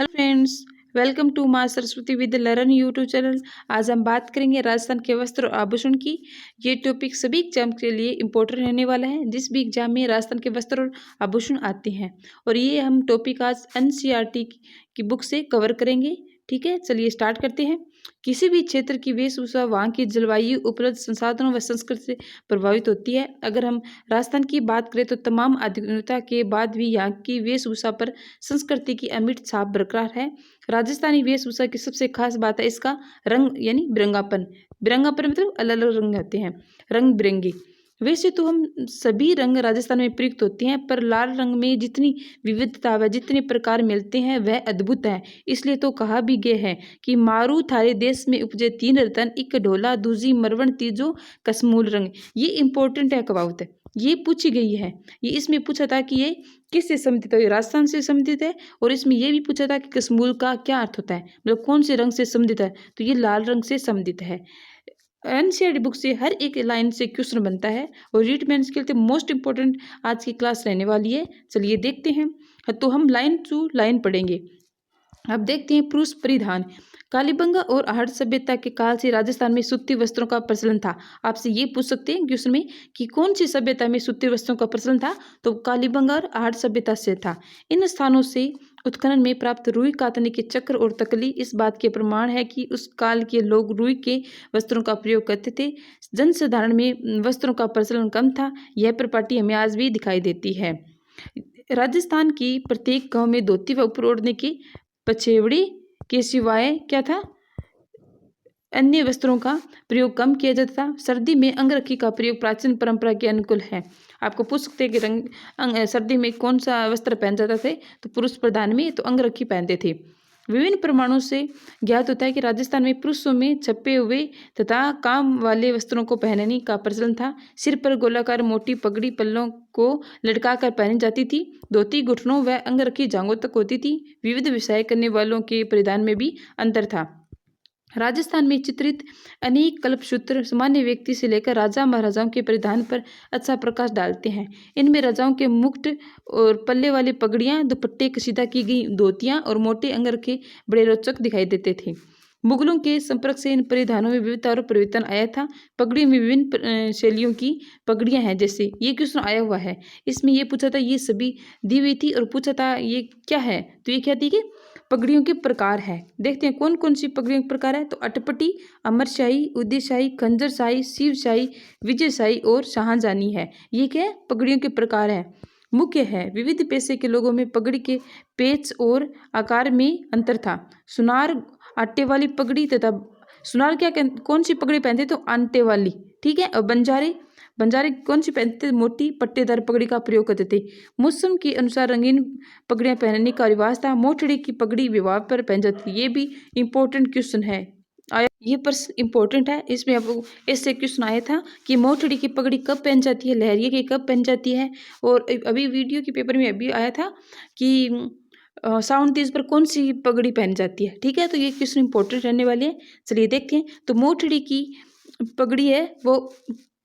Hello friends, welcome to माँ Saraswati Vidya learn YouTube channel. आज हम बात करेंगे राजस्थान के वस्त्र और आभूषण की। ये टॉपिक सभी एग्जाम के लिए इम्पोर्टेंट रहने वाला है। जिस भी एग्जाम में राजस्थान के वस्त्र और आभूषण आते हैं, और ये हम टॉपिक आज एनसीईआरटी की बुक से कवर करेंगे। ठीक है, चलिए स्टार्ट करते हैं। किसी भी क्षेत्र की वेशभूषा वहाँ की जलवायु, उपलब्ध संसाधनों व संस्कृति से प्रभावित होती है। अगर हम राजस्थान की बात करें तो तमाम आधुनिकता के बाद भी यहाँ की वेशभूषा पर संस्कृति की अमिट छाप बरकरार है। राजस्थानी वेशभूषा की सबसे खास बात है इसका रंग यानी बिरंगापन। बिरंगापन मतलब अलग अलग रंग होते हैं, रंग बिरंगे। वैसे तो हम सभी रंग राजस्थान में प्रयुक्त होते हैं, पर लाल रंग में जितनी विविधता व जितने प्रकार मिलते हैं वह अद्भुत है। इसलिए तो कहा भी गया है कि मारू थारे देश में उपजे तीन रतन, इक ढोला दूजी मरवण तीजो कसमूल रंग। ये इंपॉर्टेंट है, कहावत है, ये पूछी गई है। ये इसमें पूछा था कि ये किससे संबंधित है, ये राजस्थान से संबंधित है। और इसमें यह भी पूछा था कि कसमूल का क्या अर्थ होता है, मतलब कौन से रंग से संबंधित है, तो ये लाल रंग से संबंधित है। एनसीईआरटी बुक से हर एक लाइन से क्वेश्चन बनता है और रीड में स्किल से मोस्ट इंपॉर्टेंट आज की क्लास रहने वाली है। चलिए देखते हैं। तो हम लाइन टू लाइन पढ़ेंगे। अब देखते हैं पुरुष परिधान। कालीबंगा और आहड़ सभ्यता के काल से राजस्थान में सूती वस्त्रों का प्रचलन था। आपसे ये पूछ सकते हैं क्वेश्चन में कि कौन सी सभ्यता में सूती वस्त्रों का प्रचलन था, तो कालीबंगा और आहड़ सभ्यता से था। इन स्थानों से उत्खनन में प्राप्त रुई कातने के चक्र और तकली इस बात के प्रमाण है कि उस काल के लोग रुई के वस्त्रों का प्रयोग करते थे। जनसाधारण में वस्त्रों का प्रचलन कम था। यह प्रॉपर्टी हमें आज भी दिखाई देती है। राजस्थान की प्रत्येक गांव में धोती व ऊपर ओढ़ने की पछेवड़ी के सिवाय क्या था, अन्य वस्त्रों का प्रयोग कम किया जाता था। सर्दी में अंगरखी का प्रयोग प्राचीन परंपरा के अनुकूल है। आपको पूछ सकते हैं कि सर्दी में कौन सा वस्त्र पहन जाते थे, तो पुरुष प्रधान में तो अंगरखी पहनते थे। विभिन्न प्रमाणों से ज्ञात होता है कि राजस्थान में पुरुषों में छपे हुए तथा काम वाले वस्त्रों को पहनने का प्रचलन था। सिर पर गोलाकार मोटी पगड़ी पल्लों को लटका कर पहनी जाती थी। धोती घुटनों व अंगरखी जांघों तक होती थी। विविध व्यवसाय करने वालों के परिधान में भी अंतर था। राजस्थान में चित्रित अनेक कल्पसूत्र सामान्य व्यक्ति से लेकर राजा महाराजाओं के परिधान पर अच्छा प्रकाश डालते हैं। इनमें राजाओं के मुकुट और पल्ले वाली पगड़ियां, दुपट्टे, कसीदा की गई धोतियां और मोटे अंगरखे बड़े रोचक दिखाई देते थे। मुगलों के संपर्क से इन परिधानों में विविधता और परिवर्तन आया था। पगड़ी में विभिन्न शैलियों की पगड़ियां हैं। जैसे ये क्वेश्चन आया हुआ है, इसमें ये पूछा था, ये सभी दी हुई थी और पूछा था ये क्या है, तो ये क्या थी कि पगड़ियों के प्रकार है। देखते हैं कौन कौन सी पगड़ियों के प्रकार है। तो अटपटी, अमरशाही, उदयशाही, खंजरशाही, शिवशाही, विजयशाही और शाहजहानी है। ये क्या है, पगड़ियों के प्रकार है। मुख्य है, विविध पेशे के लोगों में पगड़ी के पेच और आकार में अंतर था। सुनार आटे वाली पगड़ी तथा सुनार कौन सी पगड़ी पहनते, तो आंटे वाली। ठीक है। और बंजारे बंजारे कौन सी पहनते, मोटी पट्टेदार पगड़ी का प्रयोग करते थे। मौसम के अनुसार रंगीन पगड़ियां पहनने का रिवाज था। मोटड़ी की पगड़ी विवाह पर पहन जाती थी। ये भी इंपॉर्टेंट क्वेश्चन है, आया ये प्रश्न इंपॉर्टेंट है। इसमें आपको ऐसे क्वेश्चन आया था कि मोटड़ी की पगड़ी कब पहन जाती है, लहरिये की कब पहन जाती है। और अभी वीडियो के पेपर में अभी आया था कि साउंड तीज पर कौन सी पगड़ी पहन जाती है। ठीक है, तो ये क्वेश्चन इंपॉर्टेंट रहने वाले हैं। चलिए देखते हैं। तो मोटड़ी की पगड़ी है वो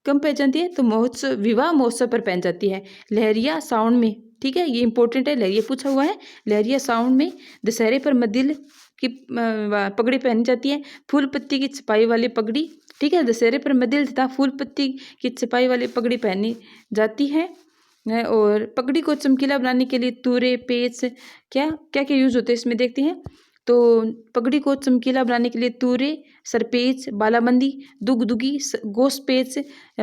कब पहन जाती है, तो महोत्सव, विवाह महोत्सव पर पहन जाती है। लहरिया साउंड में, ठीक है, ये इंपॉर्टेंट है, लहरिया पूछा हुआ है। लहरिया साउंड में दशहरे पर मदिल की पगड़ी पहनी जाती है। फूल पत्ती की छपाई वाली पगड़ी, ठीक है, दशहरे पर मदिल तथा फूल पत्ती की छपाई वाली पगड़ी पहनी जाती है। और पगड़ी को चमकीला बनाने के लिए तूरे, पेच, क्या क्या क्या यूज होते हैं इसमें देखते हैं। तो पगड़ी को चमकीला बनाने के लिए तूरे, सरपेच, बालाबंदी, दुगदुगी, गोसपेच,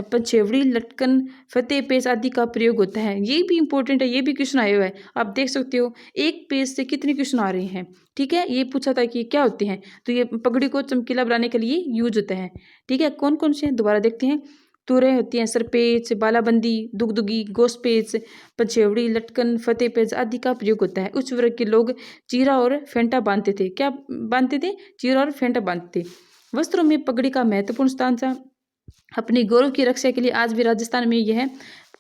पछेवड़ी, लटकन, फतेह पेच आदि का प्रयोग होता है। ये भी इंपॉर्टेंट है, ये भी क्वेश्चन आया हुआ है। आप देख सकते हो एक पेज से कितने क्वेश्चन आ रहे हैं। ठीक है, ये पूछा था कि क्या होते हैं, तो ये पगड़ी को चमकीला बनाने के लिए यूज होते हैं। ठीक है, कौन कौन से हैं दोबारा देखते हैं। तूरे होती हैं, सरपेच, बालाबंदी, दुगदुगी, गोसपेच, पछेवड़ी, लटकन, फतेह पेच आदि का प्रयोग होता है। उच्च वर्ग के लोग चीरा और फेंटा बांधते थे। क्या बांधते थे, चीरा और फेंटा बांधते थे। वस्त्रों में पगड़ी का महत्वपूर्ण स्थान था। अपनी गौरव की रक्षा के लिए आज भी राजस्थान में यह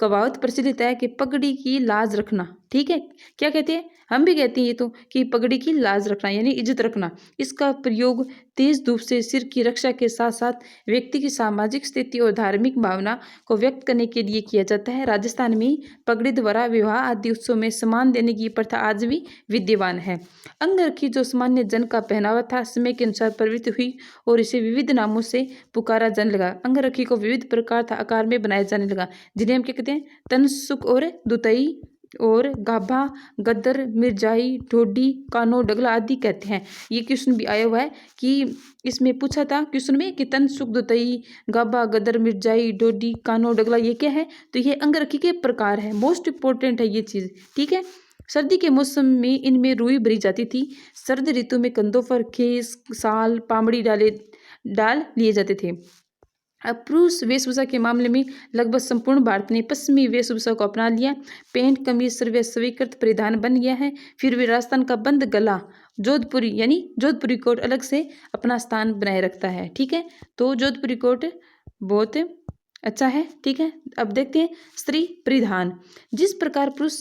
कहावत प्रचलित है कि पगड़ी की लाज रखना, ठीक है। क्या कहते हैं, हम भी कहते हैं ये तो, कि पगड़ी की लाज रखना यानी इज्जत रखना। इसका प्रयोग तेज धूप से सिर की रक्षा के साथ साथ व्यक्ति की सामाजिक स्थिति और धार्मिक भावना को व्यक्त करने के लिए किया जाता है। राजस्थान में पगड़ी द्वारा विवाह आदि उत्सव में सम्मान देने की प्रथा आज भी विद्यमान है। अंगरखी जो सामान्य जन का पहनावा था, समय के अनुसार प्रवृत्ति हुई और इसे विविध नामों से पुकारा जाने लगा। अंगरखी को विविध प्रकार था आकार में बनाया जाने लगा, जिन्हें हम क्या कहते हैं, तनसुक और दुतई और गाभा, गद्दर, मिर्जाई, ढोडी, कानो, डगला आदि कहते हैं। ये क्वेश्चन भी आया हुआ है कि इसमें पूछा था क्वेश्चन में कि तनसुक, दुतई, गाभा, गद्दर, मिर्जाई, ढोडी, कानो, डगला ये क्या है, तो ये अंगरखी के प्रकार है। मोस्ट इंपॉर्टेंट है ये चीज़, ठीक है। सर्दी के मौसम में इनमें रुई भरी जाती थी। सर्द ऋतु में कंधों पर खेस, साल, पामड़ी डाल लिए जाते थे। अब पुरुष वेशभूषा के मामले में लगभग संपूर्ण भारत ने पश्चिमी वेशभूषा को अपना लिया। पैंट, कमीज सर्वत्र स्वीकृत परिधान बन गया है। फिर भी राजस्थान का बंद गला जोधपुरी यानी जोधपुरी कोट अलग से अपना स्थान बनाए रखता है, ठीक है। तो जोधपुरी कोट बहुत अच्छा है, ठीक है। अब देखते हैं स्त्री परिधान। जिस प्रकार पुरुष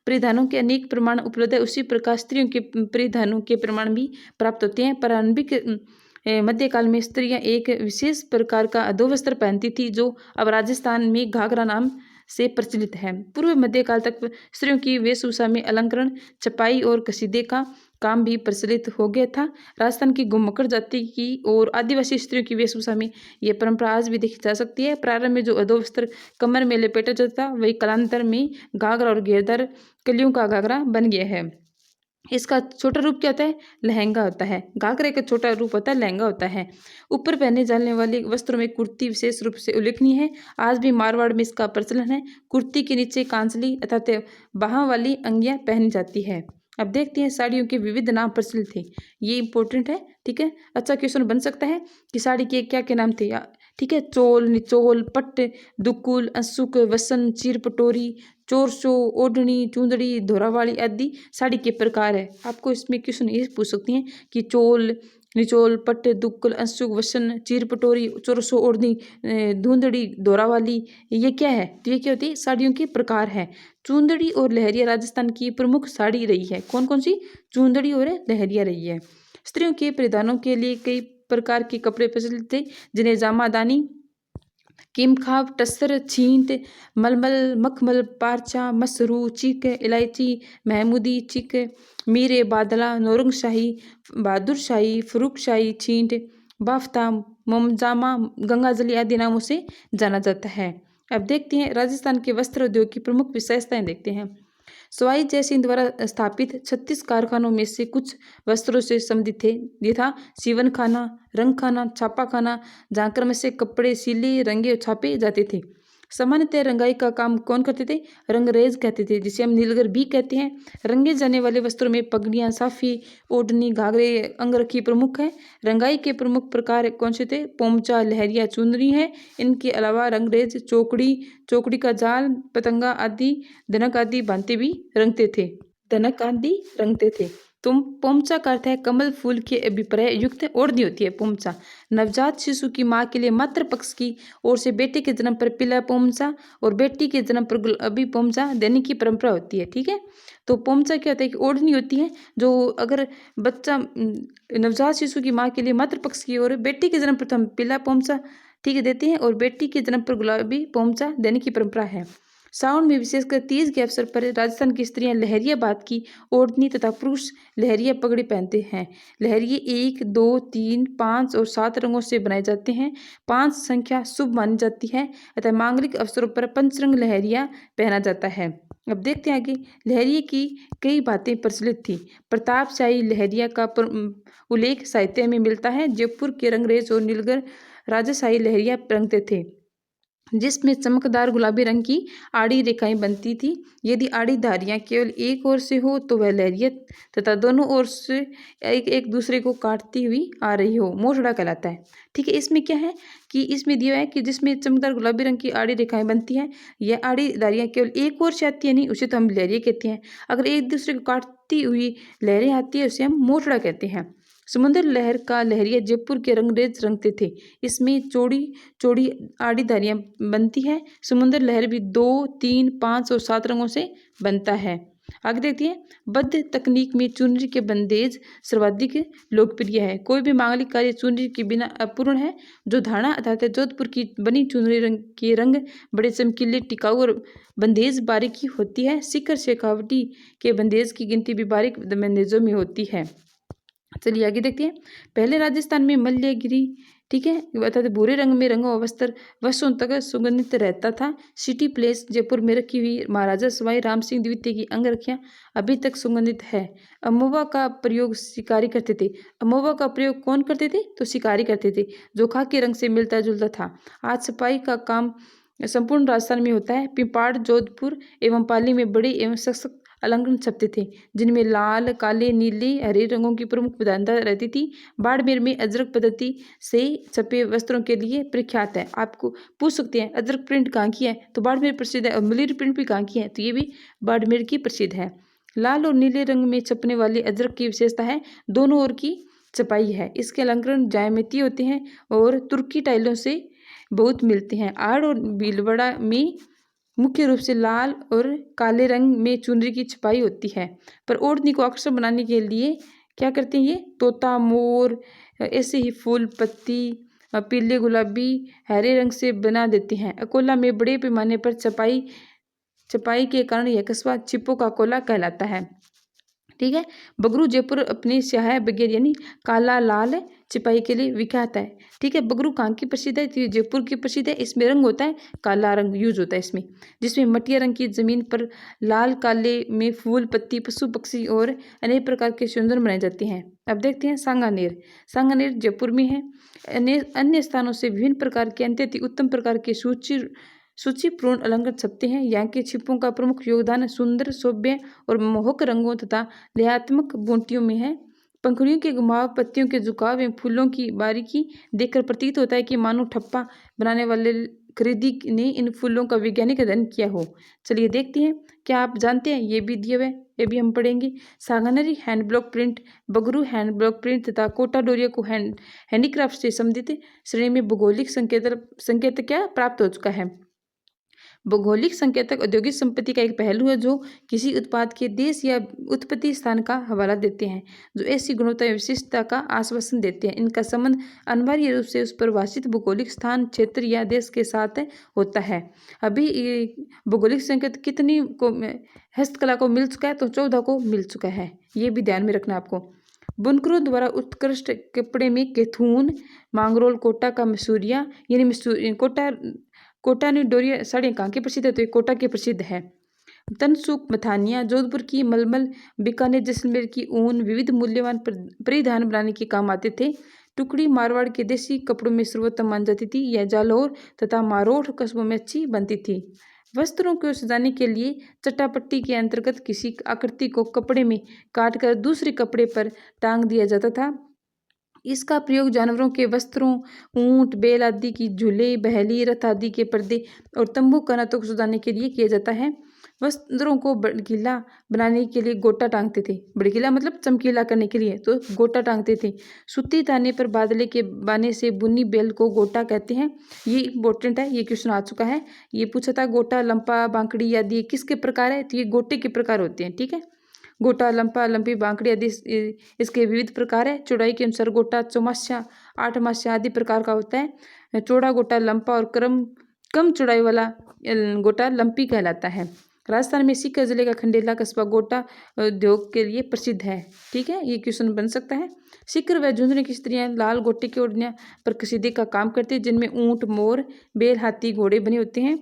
परिधानों के अनेक प्रमाण उपलब्ध है, उसी प्रकार स्त्रियों के परिधानों के प्रमाण भी प्राप्त होते हैं। प्रारंभिक मध्यकाल में स्त्रियां एक विशेष प्रकार का अधोवस्त्र पहनती थी, जो अब राजस्थान में घाघरा नाम से प्रचलित है। पूर्व मध्यकाल तक स्त्रियों की वेशभूषा में अलंकरण, छपाई और कसीदे का काम भी प्रचलित हो गया था। राजस्थान की घुमक्कड़ जाति की और आदिवासी स्त्रियों की वेशभूषा में यह परंपरा आज भी देखी जा सकती है। प्रारंभ में जो अधोवस्त्र कमर में लपेटा जाता था, वही कालांतर में घाघरा और घेरदार कलियों का घाघरा बन गया है। इसका छोटा रूप क्या होता है, लहंगा होता है। घाघरे का छोटा रूप होता है लहंगा होता है। ऊपर पहने जाने वाले वस्त्रों में कुर्ती विशेष रूप से उल्लेखनीय है। आज भी मारवाड़ में इसका प्रचलन है। कुर्ती के नीचे कांचली अर्थात बाਹਾਂ वाली अंगियां पहनी जाती है। अब देखते हैं साड़ियों के विविध नाम प्रचलित थे, ये इंपॉर्टेंट है, ठीक है। अच्छा क्वेश्चन बन सकता है कि साड़ी के क्या क्या नाम थे, ठीक है। चोल, निचोल, पट्ट, दुकुल, अंशुक, वसन, चीर पटोरी, चोरसो, ओढ़नी, चूंदड़ी, धोरावाली आदि साड़ी के प्रकार है। आपको इसमें क्वेश्चन ये पूछ सकती हैं कि चोल, निचोल, पट्ट, दुक्कल, अंशुक, वसन, चीर पटोरी, चोरसो, ओढ़नी, धुंधड़ी, धोरावाली ये क्या है, तो ये क्या होती है, साड़ियों के प्रकार है। चूंदड़ी और लहरिया राजस्थान की प्रमुख साड़ी रही है। कौन कौन सी, चूंदड़ी और लहरिया रही है। स्त्रियों के परिधानों के लिए कई प्रकार के कपड़े प्रचलित थे, जिन्हें जामादानी, किमखाब, टस्सर, छींट, मलमल, मखमल, पारचा, मसरू, चिक, इलायची, महमूदी, चिक, मीरे, बादला, नौरंगशाही, बहादुरशाही, फरूखशाही, छींट, बाफ्ता, मोमजामा, गंगाजली आदि नामों से जाना जाता है। अब देखते हैं राजस्थान के वस्त्र उद्योग की प्रमुख विशेषताएं देखते हैं। सवाई जयसिंह द्वारा स्थापित 36 कारखानों में से कुछ वस्त्रों से संबंधित थे। ये था सीवन खाना, रंग खाना, छापा खाना, जहाँ क्रम से कपड़े सिले, रंगे और छापे जाते थे। सामान्यतः रंगाई का काम कौन करते थे, रंगरेज कहते थे, जिसे हम नीलगर भी कहते हैं। रंगे जाने वाले वस्त्रों में पगड़ियाँ, साफी, ओढ़नी, घाघरे, अंगरखी प्रमुख है। रंगाई के प्रमुख प्रकार कौन से थे, पोमचा, लहरिया, चुनरी है। इनके अलावा रंगरेज, चौकड़ी, चौकड़ी का जाल, पतंगा आदि, धनक आदि भांति भी रंगते थे, धनक आदि रंगते थे। तो पोमचा का अर्थ है कमल फूल के अभिप्राय युक्त ओढ़नी होती है पोमचा। नवजात शिशु की माँ के लिए मातृ पक्ष की ओर से बेटे के जन्म पर पीला पोमचा और बेटी के जन्म पर गुलाबी पोमचा देने की परंपरा होती है, ठीक है। तो पोमचा क्या होता है कि ओढ़नी होती है, जो अगर बच्चा नवजात शिशु की माँ के लिए मातृ पक्ष की ओर बेटी के जन्म पर तो हम पीला पोमचा, ठीक है, देते हैं, और बेटी के जन्म पर गुलाबी पोमचा देने की परंपरा है। सावन में विशेषकर तीज के अवसर पर राजस्थान की स्त्रियां लहरिया बात की ओढ़नी तथा पुरुष लहरिया पगड़ी पहनते हैं। लहरिये 1, 2, 3, 5 और 7 रंगों से बनाए जाते हैं। 5 संख्या शुभ मानी जाती है अतः मांगलिक अवसरों पर पंचरंग लहरिया पहना जाता है। अब देखते हैं आगे। लहरिये की कई बातें प्रचलित थी। प्रतापशाही लहरिया का उल्लेख साहित्य में मिलता है। जयपुर के रंगरेज और नीलगर राजशाही लहरिया रंगते थे, जिसमें चमकदार गुलाबी रंग की आड़ी रेखाएं बनती थी। यदि आड़ी धारियां केवल एक ओर से हो तो वह लहरिया तथा दोनों ओर से एक दूसरे को काटती हुई आ रही हो, मोचड़ा कहलाता है, ठीक है। इसमें क्या है कि इसमें दिया है कि जिसमें चमकदार गुलाबी रंग की आड़ी रेखाएं बनती हैं, यह आड़ी धारियां केवल एक ओर से आती है, नहीं, उसे तो हम लहरिया कहते हैं। अगर एक दूसरे को काटती हुई लहरें आती है उसे हम मोचड़ा कहते हैं। समुद्र लहर का लहरिया जयपुर के रंगरेज रंगते थे। इसमें चौड़ी चौड़ी आड़ी धारियाँ बनती है। समुद्र लहर भी 2, 3, 5 और 7 रंगों से बनता है। आगे देखते हैं, बद्ध तकनीक में चुनरी के बंदेज सर्वाधिक लोकप्रिय है। कोई भी मांगलिक कार्य चुनरी के बिना अपूर्ण है। जो धारणा अर्थात जोधपुर की बनी चुनरी रंग बड़े चमकीले, टिकाऊ और बंदेज बारीकी होती है। सीकर शेखावटी के बंदेज की गिनती भी बारीक बंदेजों में होती है। चलिए आगे देखते हैं, पहले राजस्थान में मल्यगिरी, ठीक है, अर्थात भूरे रंग में रंगा हुआ वस्त्र वर्षों तक सुगंधित रहता था। सिटी प्लेस जयपुर में रखी हुई महाराजा सवाई राम सिंह द्वितीय की अंगरखियां अभी तक सुगंधित है। अमोवा का प्रयोग शिकारी करते थे। अमोवा का प्रयोग कौन करते थे? तो शिकारी करते थे, जो खाकी रंग से मिलता जुलता था। आज सफाई का काम संपूर्ण राजस्थान में होता है। पिपाड़, जोधपुर एवं पाली में बड़े एवं सशक्त अलंकरण छपते थे, जिनमें लाल, काले, नीले, हरे रंगों की प्रमुख प्रधानता रहती थी। बाड़मेर में अजरक पद्धति से छपे वस्त्रों के लिए प्रख्यात है। आपको पूछ सकते हैं अजरक प्रिंट कहाँ की है? तो बाड़मेर प्रसिद्ध है। और मलेरी प्रिंट भी कहाँ की है? तो ये भी बाड़मेर की प्रसिद्ध है। लाल और नीले रंग में छपने वाले अजरक की विशेषता है दोनों ओर की छपाई है। इसके अलंकरण ज्यामितीय होते हैं और तुर्की टाइलों से बहुत मिलते हैं। आड़ और भीलवाड़ा में मुख्य रूप से लाल और काले रंग में चुनरी की छपाई होती है। पर ओढ़नी को आकर्षक बनाने के लिए क्या करते हैं? ये तोता, मोर, ऐसे ही फूल पत्ती, पीले, गुलाबी, हरे रंग से बना देते हैं। अकोला में बड़े पैमाने पर छपाई के कारण यह कस्बा छिपो का अकोला कहलाता है। ठीक है, बगरू जयपुर अपनी स्याह बगैर यानी काला लाल छिपाई के लिए विख्यात है। ठीक है, बगरू कहाँ की प्रसिद्ध है? तो जयपुर की प्रसिद्ध है। इसमें रंग होता है काला रंग यूज होता है इसमें, जिसमें मटिया रंग की जमीन पर लाल काले में फूल पत्ती, पशु पक्षी और अनेक प्रकार के सुंदर बनाए जाते हैं। अब देखते हैं सांगानेर। सांगानेर जयपुर में है। अन्य स्थानों से विभिन्न प्रकार के अत्यंत उत्तम प्रकार के सूचीपूर्ण अलंकार छपते हैं। यहाँ के छिपों का प्रमुख योगदान सुंदर, शोभ्य और मोहक रंगों तथा लयात्मक बूटियों में है। पंखुड़ियों के घुमाव, पत्तियों के झुकाव एवं फूलों की बारीकी देखकर प्रतीत होता है कि मानो ठप्पा बनाने वाले खरीदी ने इन फूलों का वैज्ञानिक अध्ययन किया हो। चलिए देखते हैं, क्या आप जानते हैं? ये भी दिए हुए, ये भी हम पढ़ेंगे। Sanganeri hand block print, Bagru hand block print तथा कोटा डोरिया को हैंडीक्राफ्ट से संबंधित श्रेणी में भौगोलिक संकेत क्या प्राप्त हो चुका है। भौगोलिक संकेतक औद्योगिक संपत्ति का एक पहलू है जो किसी उत्पाद के देश या उत्पत्ति स्थान का हवाला देते हैं, जो ऐसी गुणवत्ता या विशिष्टता का आश्वासन देते हैं। इनका संबंध अनिवार्य रूप से उस परिभाषित भौगोलिक स्थान, क्षेत्र या देश के साथ होता है। अभी भौगोलिक संकेत कितनी को हस्तकला को मिल चुका है? तो 14 को मिल चुका है। ये भी ध्यान में रखना आपको। बुनकरों द्वारा उत्कृष्ट कपड़े में केथून, मांगरोल, कोटा का मसूरिया यानी कोटा ने डोरिया साड़ियाँ कहाँ की प्रसिद्ध है? तो ये कोटा की प्रसिद्ध है। तनसुक मथानिया, जोधपुर की मलमल, बीकानेर जैसलमेर की ऊन विविध मूल्यवान परिधान बनाने के काम आते थे। टुकड़ी मारवाड़ के देसी कपड़ों में सर्वोत्तम मानी जाती थी। यह जालौर तथा मारोठ कस्बों में अच्छी बनती थी। वस्त्रों को सजाने के लिए चट्टापट्टी के अंतर्गत किसी आकृति को कपड़े में काटकर दूसरे कपड़े पर टांग दिया जाता था। इसका प्रयोग जानवरों के वस्त्रों, ऊंट, बैल आदि की झूले, बहली, रथ आदि के पर्दे और तंबू कनातों को सजाने के लिए किया जाता है। वस्त्रों को भड़कीला बनाने के लिए गोटा टांगते थे। भड़कीला मतलब चमकीला करने के लिए, तो गोटा टांगते थे। सूती ताने पर बादले के बाने से बुनी बेल को गोटा कहते हैं। ये इंपॉर्टेंट है, ये क्वेश्चन आ चुका है। ये पूछा था गोटा, लंपा, बांकड़ी आदि किसके प्रकार है? तो ये गोटे के प्रकार होते हैं। ठीक है, गोटा, लंपा, लंपी, बांकड़ी आदि इसके विविध प्रकार है। चौड़ाई के अनुसार गोटा चौमास्या, 8 मास्या आदि प्रकार का होता है। चौड़ा गोटा लंपा और कम चौड़ाई वाला गोटा लंपी कहलाता है। राजस्थान में सीकर जिले का खंडेला कस्बा गोटा उद्योग के लिए प्रसिद्ध है। ठीक है, ये क्वेश्चन बन सकता है। सीकर व झुंझुनू की स्त्रियां लाल गोटे की ओढ़नियां पर कसीदे का काम करती है, जिनमें ऊंट, मोर, बैल, हाथी, घोड़े बने होते हैं।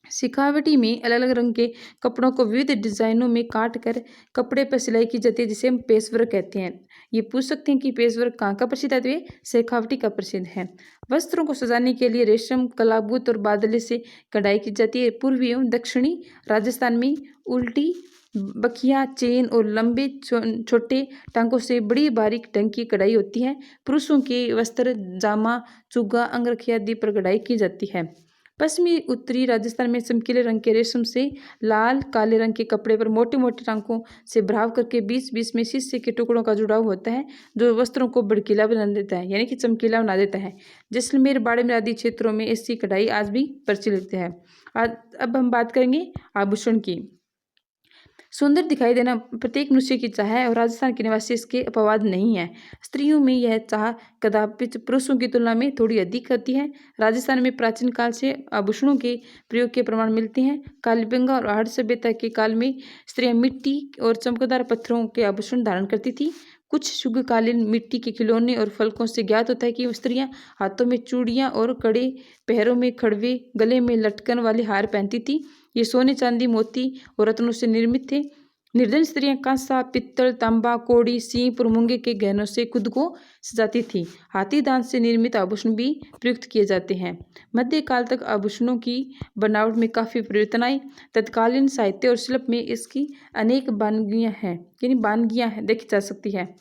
सिखावटी में अलग अलग रंग के कपड़ों को विविध डिजाइनों में काट कर कपड़े पर सिलाई की जाती है, जिसे हम पेशवर्क कहते हैं। ये पूछ सकते हैं कि पेशवर्क कहाँ का प्रसिद्ध है? तो ये शेखावटी का प्रसिद्ध है। वस्त्रों को सजाने के लिए रेशम, कलाबूत और बादले से कढ़ाई की जाती है। पूर्वी एवं दक्षिणी राजस्थान में उल्टी बखिया, चेन और लंबे छोटे टांकों से बड़ी बारीक ढंग की कढ़ाई होती है। पुरुषों के वस्त्र, जामा, चुग्गा, अंगरखी आदि पर कढ़ाई की जाती है। पश्चिमी उत्तरी राजस्थान में चमकीले रंग के रेशम से लाल काले रंग के कपड़े पर मोटे मोटे टांकों से भराव करके बीच बीच में शीशे के टुकड़ों का जुड़ाव होता है, जो वस्त्रों को भड़कीला बना देता है, यानी कि चमकीला बना देता है। जैसलमेर, बाड़मेर आदि क्षेत्रों में ऐसी कढ़ाई आज भी प्रचलित है। अब हम बात करेंगे आभूषण की। सुंदर दिखाई देना प्रत्येक मनुष्य की चाह है और राजस्थान के निवासी इसके अपवाद नहीं है। स्त्रियों में यह चाह कदापि पुरुषों की तुलना में थोड़ी अधिक होती है। राजस्थान में प्राचीन काल से आभूषणों के प्रयोग के प्रमाण मिलते हैं। कालीबंगा और आहड़ सभ्यता के काल में स्त्रियां मिट्टी और चमकदार पत्थरों के आभूषण धारण करती थी। कुछ शुभकालीन मिट्टी के खिलौने और फलकों से ज्ञात होता है कि स्त्रियां हाथों में चूड़ियां और कड़े, पैरों में खड़वे, गले में लटकन वाले हार पहनती थी। ये सोने, चांदी, मोती और रत्नों से निर्मित थे। निर्धन स्त्रियां कांसा, पित्तल, तांबा, कौड़ी, सीप और मूंगे के गहनों से खुद को सजाती थी। हाथी दांत से निर्मित आभूषण भी प्रयुक्त किए जाते हैं। मध्यकाल तक आभूषणों की बनावट में काफी परिवर्तन आई। तत्कालीन साहित्य और शिल्प में इसकी अनेक बानगियां देखी जा सकती है।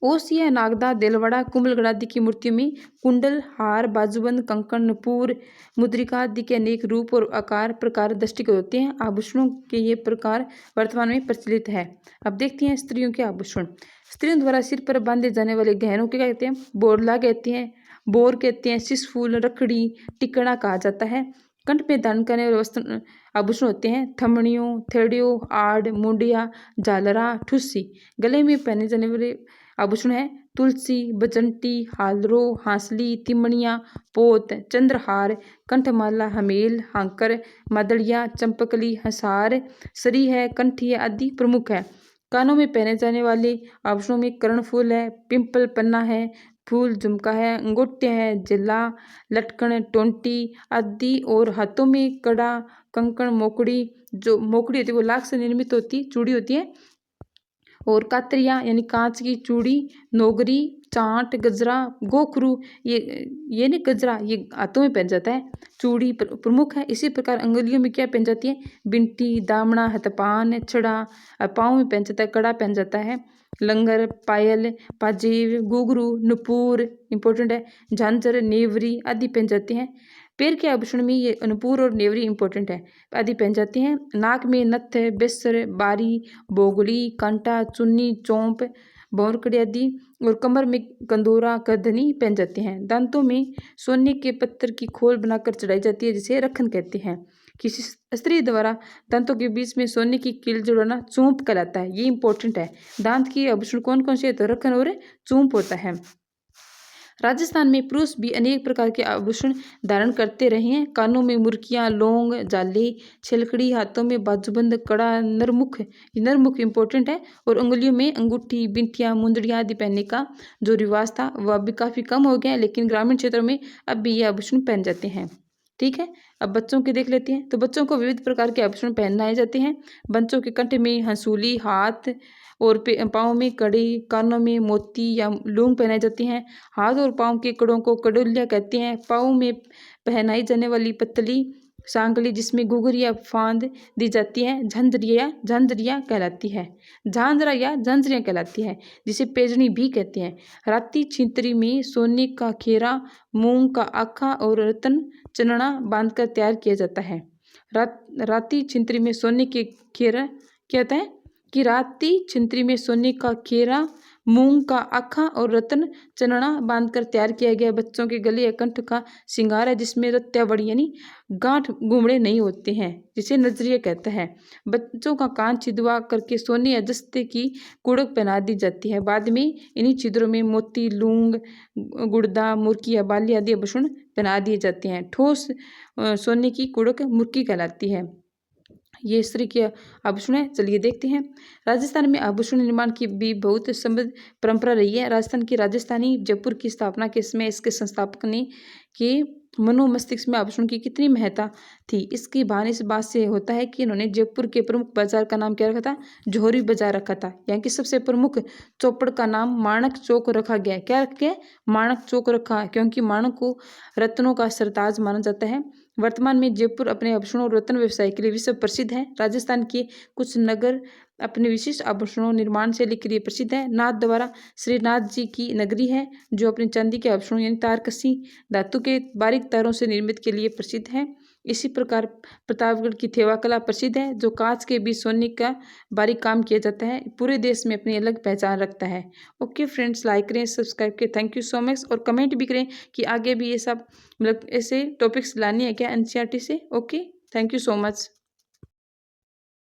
ओसिया, नागदा, देलवाड़ा, कुंभलगढ़ आदि की मूर्तियों में कुंडल, हार, बाजूबंद, कंकण, नुपुर, मुद्रिका आदि के अनेक रूप और आकार प्रकार दृष्टिगोचर होते हैं। आभूषणों के ये प्रकार वर्तमान में प्रचलित है। अब देखते हैं स्त्रियों के आभूषण। स्त्रियों द्वारा सिर पर बांधे जाने वाले गहनों के कहते हैं, बोरला कहते हैं, बोर कहते हैं, शिशफूल, रखड़ी, टिकड़ा कहा जाता है। कंठ में धारण करने वाले वस्त्र आभूषण होते हैं थमड़ियों, थेड़ियों, आड़, मुंडिया, झालरा, ठुस्सी। गले में पहने जाने वाले आभूषण है तुलसी, बजंटी, हालरो, हांसली, तिमणिया, पोत, चंद्रहार, कंठमाला, हमेल, हांकर, मादड़िया, चंपकली, हंसार, सरी है, कंठी है आदि प्रमुख है। कानों में पहने जाने वाले आभूषणों में कर्णफूल है, पिंपल पन्ना है, फूल झुमका है, अंगूठे है, जिला, लटकन, टोंटी आदि और हाथों में कड़ा, कंकण, मोकड़ी। जो मोकड़ी होती है वो लाख से निर्मित होती चूड़ी होती है। और कातरिया यानी कांच की चूड़ी, नोगरी, चांट, गजरा, गोखरू, ये नहीं गजरा, ये हाथों में पहन जाता है। चूड़ी प्रमुख है। इसी प्रकार अंगुलियों में क्या पहन जाती है, बिंटी, दामना, हथपान, छड़ा। पाँव में पहन जाता है, कड़ा पहन जाता है। लंगर, पायल, पाजेब, घुंघरू, नुपुर इंपॉर्टेंट है, झांझर, नेवरी आदि पहन जाते हैं। पैर के आभूषण में ये नुपुर और नेवरी इंपॉर्टेंट है आदि पहन जाते हैं। नाक में नथ, बेसर, बारी, बोगली, कांटा, चुन्नी, चौंप, भौरकड़ी आदि और कमर में कंदोरा, करधनी पहन जाते हैं। दांतों में सोने के पत्थर की खोल बनाकर चढ़ाई जाती है, जिसे रखन कहते हैं। किसी स्त्री द्वारा दांतों के बीच में सोने की कील जुड़ाना चूंप कहलाता है। ये इंपॉर्टेंट है। दांत की आभूषण कौन कौन से, तो रखन और चूंप होता है। राजस्थान में पुरुष भी अनेक प्रकार के आभूषण धारण करते रहे हैं। कानों में मुर्कियां, लौंग, जाले, छिलकड़ी, हाथों में बाजूबंद, कड़ा, नरमुख इंपॉर्टेंट है। और उंगलियों में अंगूठी, बिंटियां, मुंदड़ियां आदि पहनने का जो रिवाज था वह अभी काफी कम हो गया है, लेकिन ग्रामीण क्षेत्रों में अब भी ये आभूषण पहन जाते हैं। ठीक है, अब बच्चों के देख लेते हैं। तो बच्चों को विविध प्रकार के आभूषण पहनाए जाते हैं। बच्चों के कंठ में हंसूली, हाथ और पाँव में कड़ी, कानों में मोती या लूंग पहनाई जाती हैं। हाथ और पाँव के कड़ों को कड़ोलिया कहते हैं। पाँव में पहनाई जाने वाली पतली सांकली, जिसमें घुघर या फांद दी जाती है, झांझरिया कहलाती है। झांझरा या झांझरिया कहलाती है, जिसे पेजनी भी कहते हैं। राती छिंतरी में सोने का खेरा, मूंग का आखा और रतन चनना बांधकर तैयार किया जाता है। राती छिंतरी में सोने के खेरा क्या होता है कि राती छिंतरी में सोने का खेरा, मूंग का आखा और रतन चनना बांधकर तैयार किया गया बच्चों के गले या कंठ का श्रृंगार है, जिसमें रत्यावड़ी यानी गांठ गुमड़े नहीं होते हैं, जिसे नजरिया कहता है। बच्चों का कान छिदवा करके सोने या जस्ते की कुड़क पहना दी जाती है। बाद में इन्हीं छिद्रों में मोती, लूंग, गुड़दा, मुर्की या बाली आदि आभूषण पहना दिए जाते हैं। ठोस सोने की कुड़क मुर्की कहलाती है। ये स्त्री के आभूषण है। चलिए देखते हैं। राजस्थान में आभूषण निर्माण की भी बहुत समृद्ध परंपरा रही है। राजस्थान की राजस्थानी जयपुर की स्थापना के समय इसके संस्थापक ने के मनोमस्तिष्क में आभूषण की कितनी महत्ता थी, इसकी भान इस बात से होता है कि इन्होंने जयपुर के प्रमुख बाजार का नाम क्या रखा था, जौहरी बाजार रखा था। यहाँ की सबसे प्रमुख चौपड़ का नाम माणक चौक रखा गया है। क्या रख गया, माणक चौक रखा है, क्योंकि माणक को रत्नों का सरताज माना जाता है। वर्तमान में जयपुर अपने आभूषणों और रत्न व्यवसाय के लिए विश्व प्रसिद्ध है। राजस्थान के कुछ नगर अपने विशिष्ट आभूषणों निर्माण शैली के लिए प्रसिद्ध है। नाथ द्वारा श्रीनाथ जी की नगरी है, जो अपने चांदी के आभूषणों यानी तारकसी धातु के बारीक तारों से निर्मित के लिए प्रसिद्ध है। इसी प्रकार प्रतापगढ़ की थेवा कला प्रसिद्ध है, जो कांच के बीच सोने का बारीक काम किया जाता है। पूरे देश में अपनी अलग पहचान रखता है। ओके फ्रेंड्स, लाइक करें, सब्सक्राइब करें। Thank you so much. और कमेंट भी करें कि आगे भी ये सब मतलब ऐसे टॉपिक्स लानी है क्या एनसीईआरटी से। Okay, thank you so much.